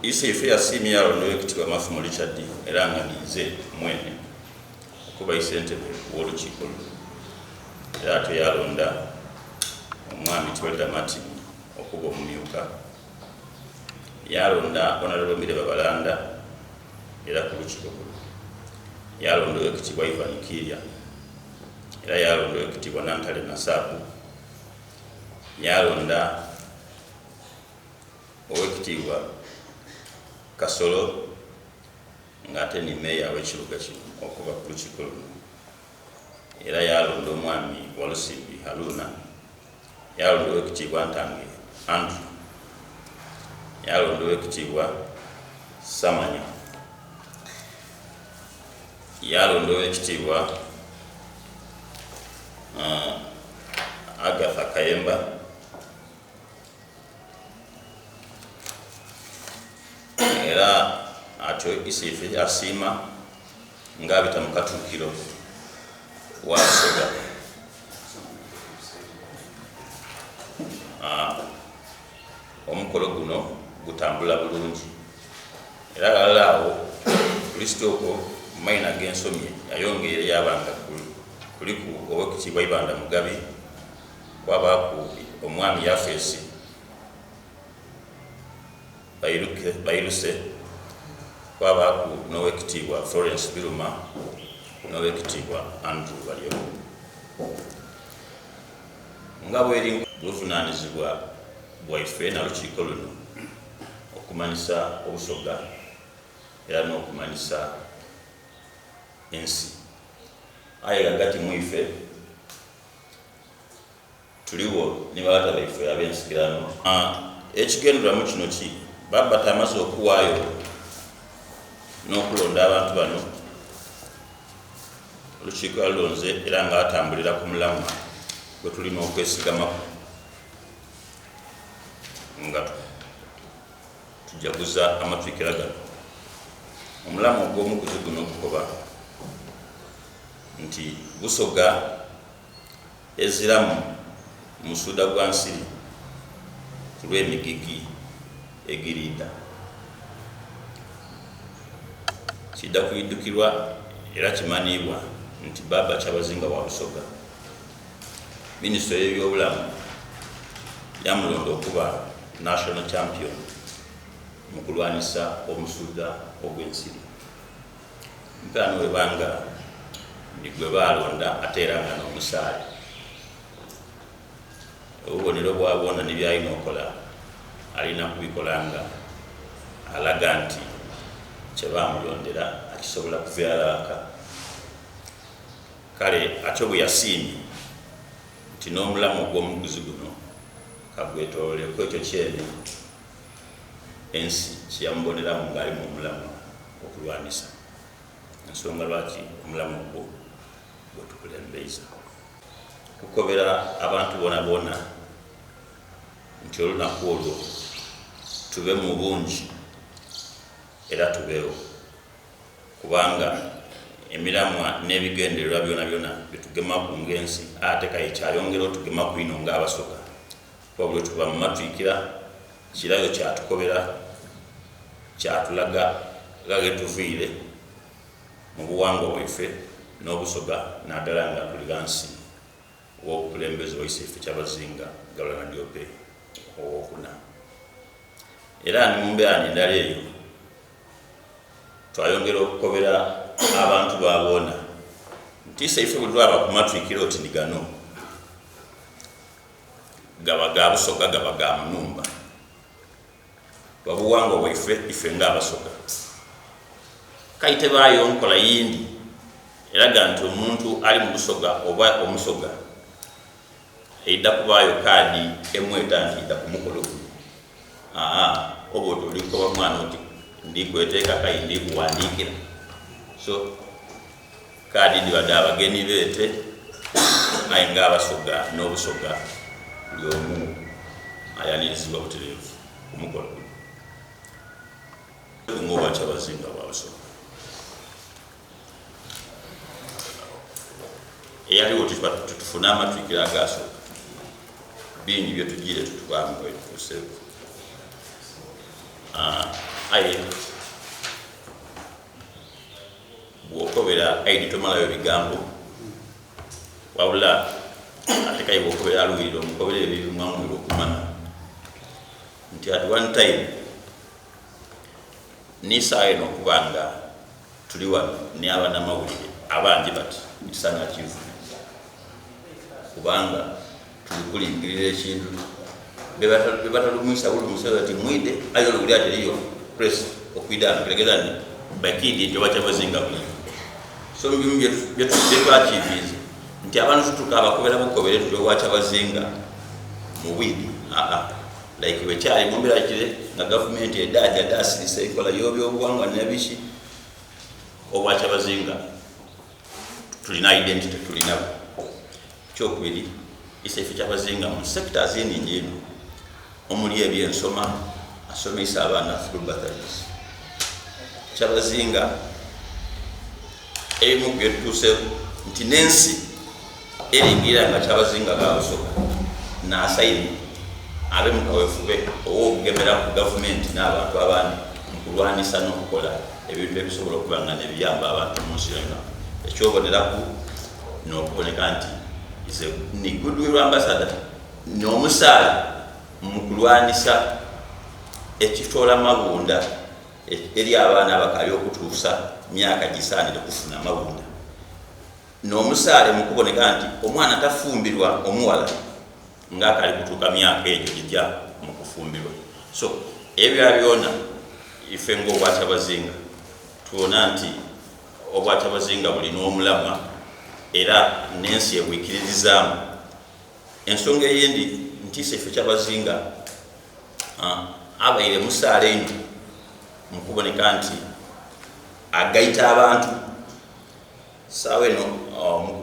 ife yasiimi yalonda Oweekitiibwa Mafumo Richard era nga nize mwene okuba ssentebe w'olukiiko luno. Era ate yalonda omwami Tewalda Martin okuba omumyuka. Yalonda Honorable Mire Babalanda era ku lukiiko luno. Yalonda Oweekitiibwa Ivan Kirya era yalonda Oweekitiibwa Nantale Nasabu. Yalonda Oweekitiibwa Kasolo ng'ate ni meeya w'ekibuga kino okuva ku lukiiko luno. Era yalonda omwami Walusimbi Haruna. Yalonda Oweekitiibwa Ntange Andrew. Yalonda Oweekitiibwa Samanya. Yalonda Oweekitiibwa Agatha Kayemba. Era atyo isife asiima ng'abita mu katuukiro wa Busoga. Omukolo guno gutambula bulungi. Era galaawo Kristooko mayina g'ensomye yayongera yabanga kuliku Oweekitiibwa Ibanda Mugabi, kwabaaku omwami Yafesi Bairuse, kwabaaku n'Oweekitiibwa Florence Biruma n'Oweekitiibwa Andrew Balyo. Nga bw'eri buvunaanyizibwa bwaife na lukiiko luno okumanyisa Obusoga era n'okumanyisa ensi. Aye gagati mwife tuliwo ne balata baife ab'ensikirano. Ekigenderamu kino ki baba tamaze okuwaayo n'okulonda abantu bano. Olukiiko alonze era ng'atambulira ku mulamwa gwe tulina okwesigamaku nga tujaguza amatwikira gano. Omulamu ogw'omuguzi guno okukoba nti Busoga eziramu musuuda gwa nsiri ku lw'emigigi egirinda. Kidda kuidukirwa era kimanibwa nti Baba Kyabazinga wa Busoga, Minisitule y'ebyobulamu yamulonda okuba national champion mu kulwanisa omusuuda ogw'ensiri. Mpano webanga nigwe balonda ate era nga n'omusaale. Obubonero bwabona nebyalina okola alina kubikola nga alaga nti kyebamulondera akisobola kuvyalaka. Kale atyo bwe yasiimye nti n'omulamu ogw'omuguzi guno kagwetooleko ekyo kyene ensi kyeyamuboneramu ng'ali mu mulamu okulwanisa. Ensonga lwaki omulamu ogwo gwetukulembeiza kukobera abantu bona bona nti olunaku olwo tube mu bungi era tubeewo, kubanga emiramwa n'ebigendererwa byona byona byetugemaku ng'ensi ate kale kyayongera otugemaku ino ng'Abasoga. Wabula tuba mu matwikira kirayo kyatukobera kyatulaga nga getuviire mu buwangwa bwaife n'Obusoga naddala nga tuli wansi w'obukulembeze bwaife Kyabazinga Gawula Diope owokuna. Era ni mumbeera n'endala eyo twayongera okukobera abantu babona nti ife bwe twaba ku matwikiro oti ni gano gaba ga Busoga gaba ga Munumba. Wabuwangwa bwaife ife ng'Abasoga kaite bayo nkola yindi eraga nti omuntu ali mu Busoga oba omusoga eidda kubaayo kaadi emweta nti idda ku mukolo guno. Oba otolikoba mwana oti ndikweteeka kayi ndikuwandiikira. So kaadi ndibadde abagenyi beete aye ng'Abasoga n'Obusoga buli omu ayanirizibwa butereevu ku mukolo guno. Ng'oba Kyabazinga wa Busoga eyaliwo tutufuna amatwikiro agasooka bingi byetugire tutubaamu bwetutuuseeko. aye bw'okobera aidi tomalayo bigambo wabula ate kale bw'okobera aluwirira omukobera ebyo bimwamwira okumanya nti at one time nisaawa eno okuba nga tuli wano ne abanamawulire abangi bati ekisanga kivu kubanga tuli kulingirira ekintu bebatalumisa buli musaza ati mwide ayo oluguli ateriyo press okwidana kulegeza ni bakidi nti obakyabazinga buliyo so mubimu byetwakiiviiza nti abantu tutuka abakobera bukobere tutyo obwakyabazinga mu bwidi like wekyali mumbera kire nga gavumenti edaja dasirisa enkola y'ebyobuwangwa nebiki obwakyabazinga tulina identity tulinabo kyokubiri isaife kyabazinga mu sectors eningi eno omuli ebyensoma asomesa abaana through batteries kyabazinga ebimu byetutuusewo nti nensi eringira nga kyabazinga gabusoka nasaini abe mukawefube owokugemera ku gavumenti n'abantu abandi mukulwanisa n'okukola ebintu ebisobola okuba nga nebiyamba abantu mu nsi yonna ekyoboneraku n'okuboneka nti ni goodwill ambassador n'omusaala mukulwanisa ekitoola mabunda eri abaana abakali okutuusa myaka gisaanire kufuna mabunda n'omusaale mukuboneka nti omwana tafumbirwa omuwala ng'akali kutuuka myaka egyo gijja mu kufumbirwa so ebyo byonna ife ng'obwakyabazinga tubona nti obwakyabazinga bulina omulamwa era n'ensi ebwikiririzaamu ensonga eyindi nti ife kyabazinga abaire musaala eno mukuboneka nti agaita abantu saawa eno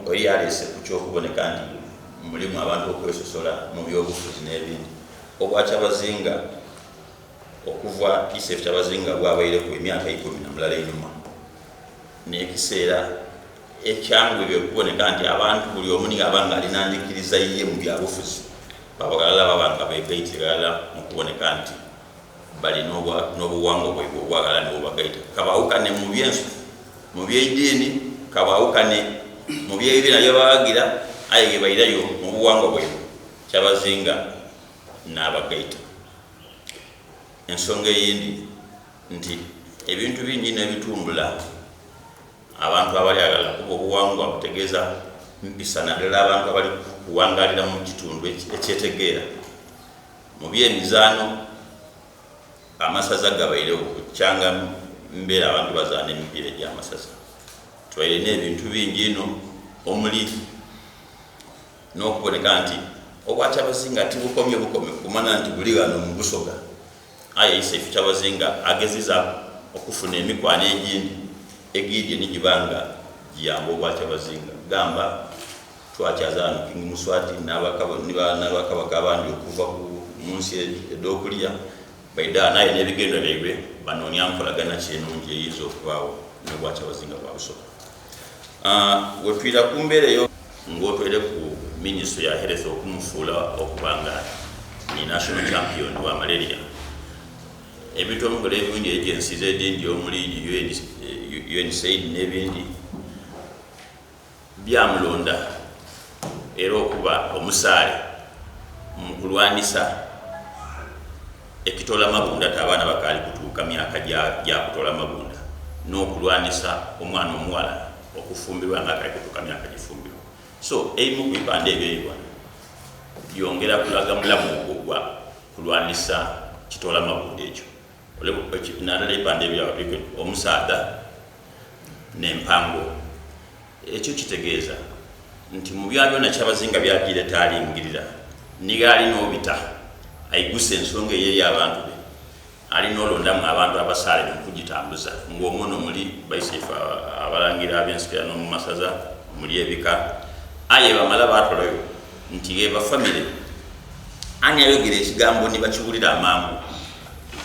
oli alese ku kyokuboneka nti mulimu abantu okwesosola mu byobufuzi n'ebindi obwakyabazinga okuva ife kyabazinga bwabaire ku emyaka 17 enyuma n'ekiseera ekyangu ebyo okuboneka nti abantu buli omu abanga alinandikiriza yiye mu byabufuzi babagalala babanga begaitirala mu kuboneka nti bali n'obuwangwa bwaibwe obwagala nibobagaita kabawukane mu byensu mu byeidiini kabawukane mu byebina byebawagira aye gebairayo mu buwangwa bwaibwe kyabazinga n'abagaita ensonga eyindi nti ebintu bingi nebitumbula abantu abali agala kuba obuwangwa butegeeza mpisa naddala abantu abali kuwangalira mu kitundu ekyetegeera mu byemizaano amasaza gabairewo kukyanga mbeera abantu bazaana emipiira egy'amasaza twaire n'ebintu bingi ino omuli n'okuboneka nti obwakyabazinga tibukomye kumana nti buli wano mu Busoga aye ife kyabazinga ageziza okufuna emikwano egindi egidye nigibanga giyamba obwakyabazinga gamba twakyazaano King Muswati n'abakabaka abandi okuva mu nsi ed'okulya baida naye n'ebigendo byaibwe banoonya nkolagana kyenungi eyinza okubaawo n'obwakyabazinga bwa Busoga wetwira ku mbeera eyo ng'otwere ku minisitule ya health okumufuula okubanga ni national champion wa malaria ebitongole ebindi agencies edindi omuli UNICEF n'ebindi byamulonda era okuba omusaale mu kulwanisa ekitoola mabunda abaana bakaali kutuuka myaka gya kutoola mabunda n'okulwanisa omwana omuwala okufumbirwa ng'akali kutuuka myaka gifumbirwa so ebimu ku bipande ebyo byongera kulaga mulamu ogwo kulwanisa kitoola mabunda ekyo naddala ebipande ebyawabiko omusaada n'empango ekyo kitegeeza nti mu bya byonna kyabazinga byagiire taalingirira niga alina obita ayiguse ensonga eyeri abantu be alina olondamu abantu abasaale mukugitambuza ng'omwono muli baisaifa abalangira ab'ensikira n'omu masaza muli ebika aye bamala baatolayo nti bafamire ani ayogera ekigambo ne bakiwulira amangu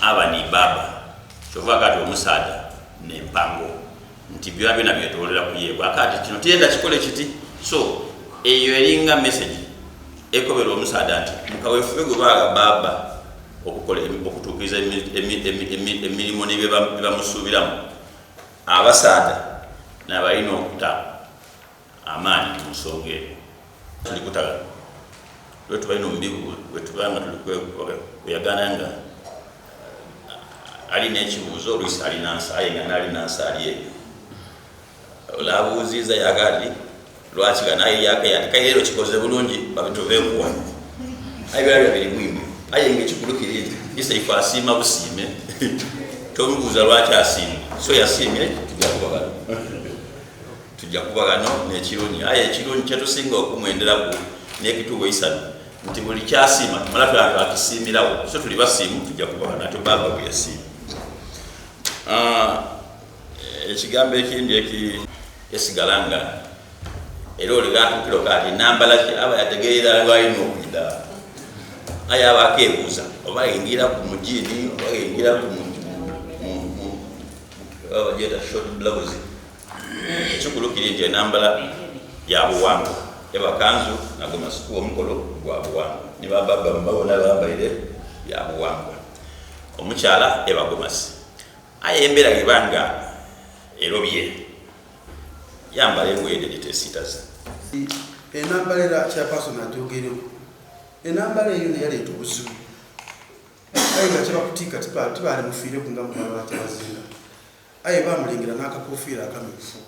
aba ni baba kyova kati omusaada n'empango nti byona byona byetoolera kuyeebwa akati kino tiyenda kikole kiti so eyo eringa message ekobera omusaada nti mukaweefube gwe baaga baba okukola okutuukiriza emirimu nebebamusuubiramu abasaada nabalina okuta amaanyi mu nsonga eyo. Tuli kutagana lwe tubalina omubibu wetubanga tuyagana nga alina ekibuuzo oluisi alina nsa aye nga nalina nsa ali eyo olabuuziza yagali lwaki ganaye yakayatikaero kikoze bulungi babituvenkuwa aye byabya biri bwimwe aye ngaekikulukiri nti isaife asiima busiime tomubuuza lwaki asiima so yasiimye tujja kuba gano nekirungi aye ekirungi kyetusinga okumwenderaku nekituwa isanu nti buli kyasiima tumala tulantu akisiimirawo so tuli basiimu tujja kuba gano ate baba bwe yasiima. Ekigambo ekindi esigala nga era oligatukiro kati nambala ki aba yategeera lwalina okwida aye aba akeebuuza oba ayingira ku mujini oba ayingira ku abajeta short blouse ekikulukiri nti enambala ya buwangwa ebakanzu nagomasi kuwa omukolo gwa buwangwa ne bababa mbabona bambaire bya buwangwa omukyala ebagomasi aye embeera gebanga erobye yambala engoye dedetesitaza enambala era kyapasona atyogerewo enambala eyo neyaleeta obuzibu aye nga kyebakutika tibaali mufiire kunga mubabatyabazinga aye bamulengera n'akakofiira akamyufu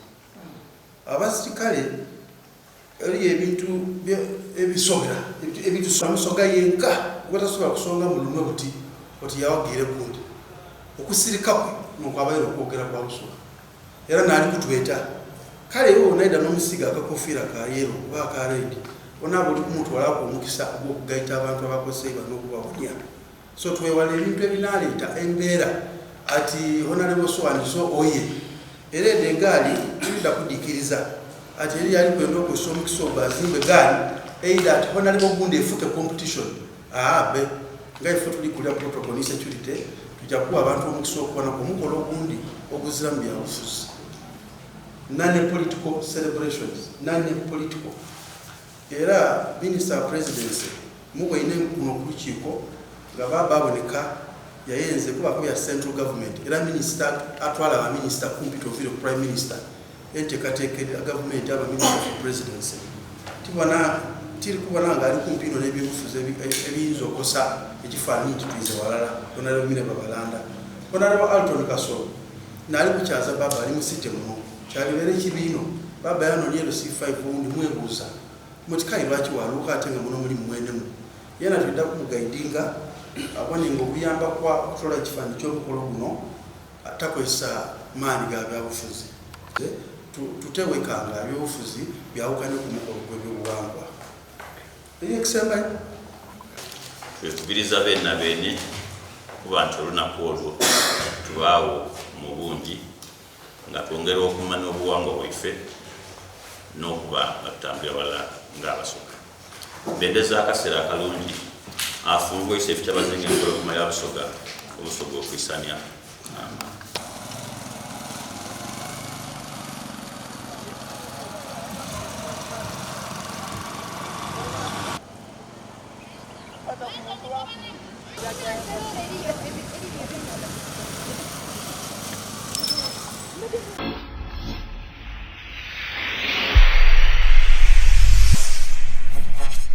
abasirikale eriyo ebintu ebisobera ebintuamusoga yenka obatasobola kusonga mu lumwe buti oti yawagiire gundi okusirikakwe nokwabaire okwogera kwa busula era naali kutweta kale iwe onaida n'omusiga akakofiira ka yero oba aka redi onaaba oli kumutwalako omukisa ogw'okugaita abantu abakoseiba n'okubawonya so twewala ebintu ebinaaleeta embeera ati honorable so oye era ede egaali tulida kudiikiriza ati eri yali kwenda okwesa omukisa ogwo azimbe egaali eira ati honorable gundi efuke competition be nga ife tuli kulya protocol ne security tujja kuwa abantu omukisa okubona ku mukolo ogundi oguzira mu byabufuzi non-political celebrations non-political era minister presidency mubwaine kuno ku lukiiko nga bababoneka yayenze kubako ya central government era minister atwala aba minister kumpi tovile prime minister enteekateeka government aba minister for presidency tiri kubona nga ali kumpi n'ebyobufuzi ebiyinza okosa ekifaananyi nti tuyize walala onalebo mine babalanda onalebo Alton Kasolo naali kukyaza baba ali musite muno kyalibeera ekibiino baba yanonyero C5 undi mwebuuza mutikayi lwaki waluuka ate nga muno mulimu mwenemu yena tudda kumugaidinga aboninga okuyamba kwa kutola ekifaananyi ky'omukolo guno takozesa maanyi ga byabufuzi tutewekanga ebyobufuzi byawukane ku mukolo gw'ebyobuwangwa ekisembayo twekubiriza beena beene kuba nti olunaku olwo tubaawo mu bungi nga twongera okumanya obuwangwa bwaife n'okuba nga tutambulira wala ng'abasoga mbendeza akaseera akalungi afungwa iseefu kyabazinga empologoma y'abusoga obusoga okwisanya Thank you.